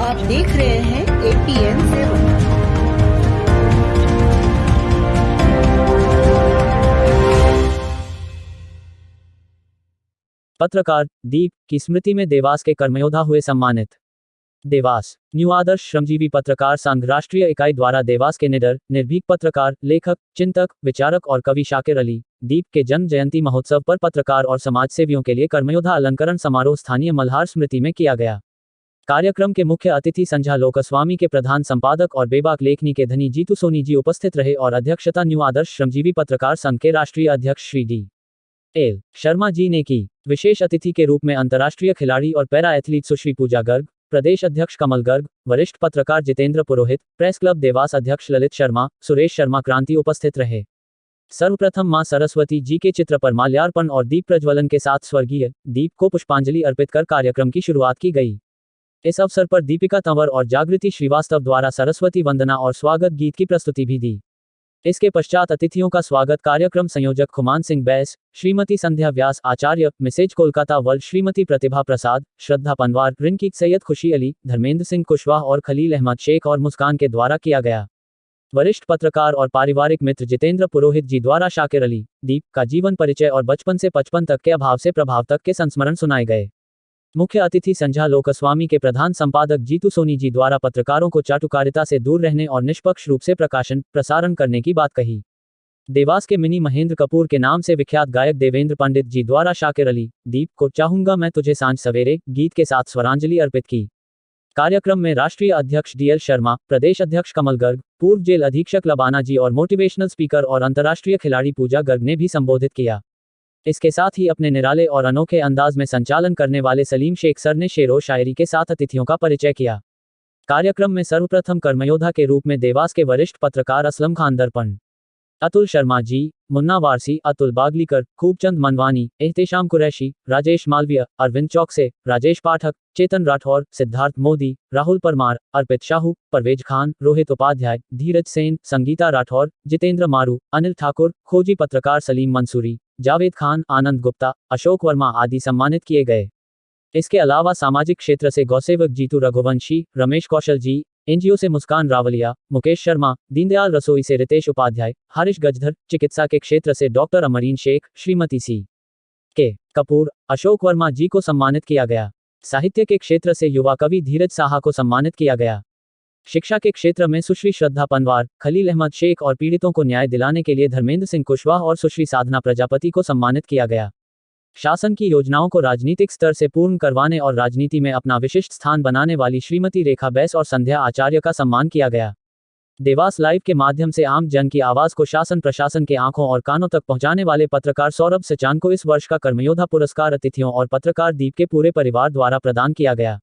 आप देख रहे हैं APN 7। पत्रकार दीप की स्मृति में देवास के कर्मयोद्धा हुए सम्मानित। देवास न्यू आदर्श श्रमजीवी पत्रकार संघ राष्ट्रीय इकाई द्वारा देवास के निडर निर्भीक पत्रकार, लेखक, चिंतक, विचारक और कवि शाकिर अली दीप के जन्म जयंती महोत्सव पर पत्रकार और समाज सेवियों के लिए कर्मयोद्धा अलंकरण समारोह स्थानीय मल्हार स्मृति में किया गया। कार्यक्रम के मुख्य अतिथि संध्या लोकस्वामी के प्रधान संपादक और बेबाक लेखनी के धनी जीतू सोनी जी उपस्थित रहे और अध्यक्षता न्यू आदर्श श्रमजीवी पत्रकार संघ के राष्ट्रीय अध्यक्ष श्री डी एल शर्मा जी ने की। विशेष अतिथि के रूप में अंतर्राष्ट्रीय खिलाड़ी और पैरा एथलीट सुश्री पूजा गर्ग, प्रदेश अध्यक्ष कमल गर्ग, वरिष्ठ पत्रकार जितेंद्र पुरोहित, प्रेस क्लब देवास अध्यक्ष ललित शर्मा, सुरेश शर्मा क्रांति उपस्थित रहे। सर्वप्रथम मां सरस्वती जी के चित्र पर माल्यार्पण और दीप प्रज्वलन के साथ स्वर्गीय दीप को पुष्पांजलि अर्पित कर कार्यक्रम की शुरुआत की गई। इस अवसर पर दीपिका तंवर और जागृति श्रीवास्तव द्वारा सरस्वती वंदना और स्वागत गीत की प्रस्तुति भी दी। इसके पश्चात अतिथियों का स्वागत कार्यक्रम संयोजक खुमान सिंह बैस, श्रीमती संध्या व्यास आचार्य, मिसेज कोलकाता वर्ल्ड श्रीमती प्रतिभा प्रसाद, श्रद्धा पनवार, रिंकी सैयद खुशी अली, धर्मेंद्र सिंह कुशवाह और खलील अहमद शेख और मुस्कान के द्वारा किया गया। वरिष्ठ पत्रकार और पारिवारिक मित्र जितेंद्र पुरोहित जी द्वारा शाकिर अली दीप का जीवन परिचय और बचपन से 55 तक के अभाव से प्रभाव तक के संस्मरण सुनाए गए। मुख्य अतिथि संध्या लोकस्वामी के प्रधान संपादक जीतू सोनी जी द्वारा पत्रकारों को चाटुकारिता से दूर रहने और निष्पक्ष रूप से प्रकाशन प्रसारण करने की बात कही। देवास के मिनी महेंद्र कपूर के नाम से विख्यात गायक देवेंद्र पंडित जी द्वारा शाकिर अली दीप को चाहूंगा मैं तुझे सांझ सवेरे गीत के साथ स्वरांजलि अर्पित की। कार्यक्रम में राष्ट्रीय अध्यक्ष DL शर्मा, प्रदेश अध्यक्ष कमल गर्ग, पूर्व जेल अधीक्षक लबाना जी और मोटिवेशनल स्पीकर और अंतर्राष्ट्रीय खिलाड़ी पूजा गर्ग ने भी संबोधित किया। इसके साथ ही अपने निराले और अनोखे अंदाज में संचालन करने वाले सलीम शेख सर ने शेरो शायरी के साथ अतिथियों का परिचय किया। कार्यक्रम में सर्वप्रथम कर्मयोद्धा के रूप में देवास के वरिष्ठ पत्रकार असलम खान दर्पण, अतुल शर्मा जी, मुन्ना वारसी, अतुल बागलीकर, खूबचंद मनवानी, एहतेशाम कुरैशी, राजेश मालवीय, अरविंद चौकसे, राजेश पाठक, चेतन राठौर, सिद्धार्थ मोदी, राहुल परमार, अर्पित शाहू, परवेज खान, रोहित उपाध्याय, धीरज सेन, संगीता राठौर, जितेंद्र मारू, अनिल ठाकुर, खोजी पत्रकार सलीम मंसूरी, जावेद खान, आनंद गुप्ता, अशोक वर्मा आदि सम्मानित किए गए। इसके अलावा सामाजिक क्षेत्र से गौसेवक जीतू रघुवंशी, रमेश कौशल जी, एनजीओ से मुस्कान रावलिया, मुकेश शर्मा, दीनदयाल रसोई से रितेश उपाध्याय, हारिश गजधर, चिकित्सा के क्षेत्र से डॉक्टर अमरीन शेख, श्रीमती सी के कपूर, अशोक वर्मा जी को सम्मानित किया गया। साहित्य के क्षेत्र से युवा कवि धीरज साहा को सम्मानित किया गया। शिक्षा के क्षेत्र में सुश्री श्रद्धा पनवार, खलील अहमद शेख और पीड़ितों को न्याय दिलाने के लिए धर्मेंद्र सिंह कुशवाह और सुश्री साधना प्रजापति को सम्मानित किया गया। शासन की योजनाओं को राजनीतिक स्तर से पूर्ण करवाने और राजनीति में अपना विशिष्ट स्थान बनाने वाली श्रीमती रेखा बैस और संध्या आचार्य का सम्मान किया गया। देवास लाइव के माध्यम से आम जन की आवाज को शासन प्रशासन के आंखों और कानों तक पहुंचाने वाले पत्रकार सौरभ सचान को इस वर्ष का कर्मयोद्धा पुरस्कार अतिथियों और पत्रकार दीप के पूरे परिवार द्वारा प्रदान किया गया।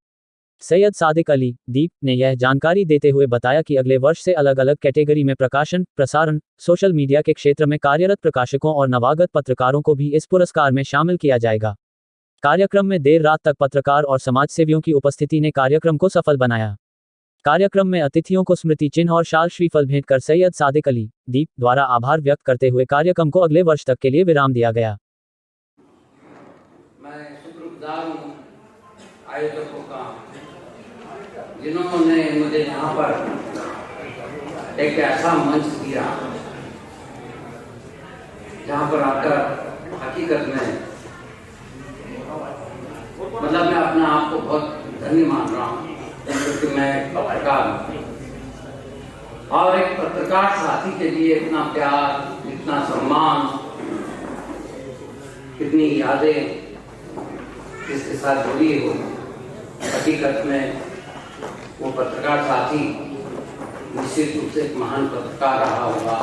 सैयद सादिक अली दीप ने यह जानकारी देते हुए बताया कि अगले वर्ष से अलग अलग कैटेगरी में प्रकाशन, प्रसारण, सोशल मीडिया के क्षेत्र में कार्यरत प्रकाशकों और नवागत पत्रकारों को भी इस पुरस्कार में शामिल किया जाएगा। कार्यक्रम में देर रात तक पत्रकार और समाजसेवियों की उपस्थिति ने कार्यक्रम को सफल बनाया। कार्यक्रम में अतिथियों को स्मृति चिन्ह और शाल श्रीफल भेंट कर सैयद सादिक अली दीप द्वारा आभार व्यक्त करते हुए कार्यक्रम को अगले वर्ष तक के लिए विराम दिया गया। मैं शुक्रगुजार हूं आयोजकों का, जिन्होंने मुझे यहाँ पर एक ऐसा मंच दिया जहाँ पर आकर हकीकत में मतलब मैं अपने आप को बहुत धन्य मान रहा हूँ, क्योंकि मैं पत्रकार हूँ और एक पत्रकार साथी के लिए इतना प्यार, इतना सम्मान, कितनी यादें इसके साथ जुड़ी हो। हकीकत में वो पत्रकार साथी निश्चित रूप से एक महान पत्रकार रहा होगा,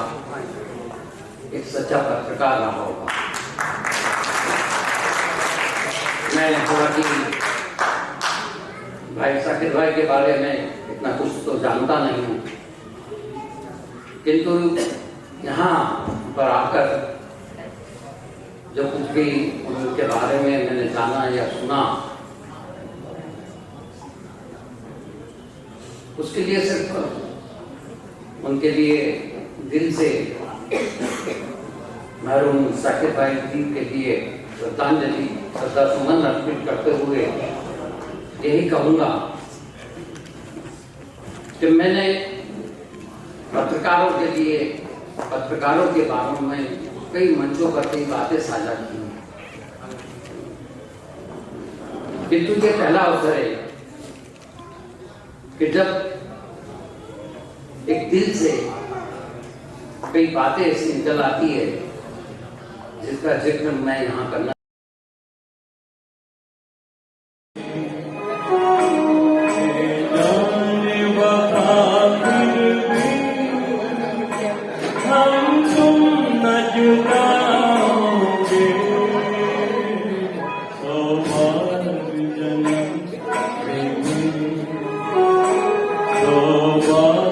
एक सच्चा पत्रकार रहा होगा। मैं हालांकि भाई शाकिर भाई के बारे में इतना कुछ तो जानता नहीं हूँ, किंतु यहाँ पर आकर जो कुछ भी उनके बारे में मैंने जाना या सुना, उसके लिए सिर्फ उनके लिए दिल से मरहूम शाकिर भाई जी के लिए श्रद्धांजलि, श्रद्धा सुमन अर्पित करते हुए यही कहूँगा कि मैंने पत्रकारों के लिए, पत्रकारों के बारे में कई मंचों पर कई बातें साझा की, किंतु ये पहला अवसर है कि जब एक दिल से कई बातें ऐसी निकल आती है जिसका जिक्र मैं यहां करना Oh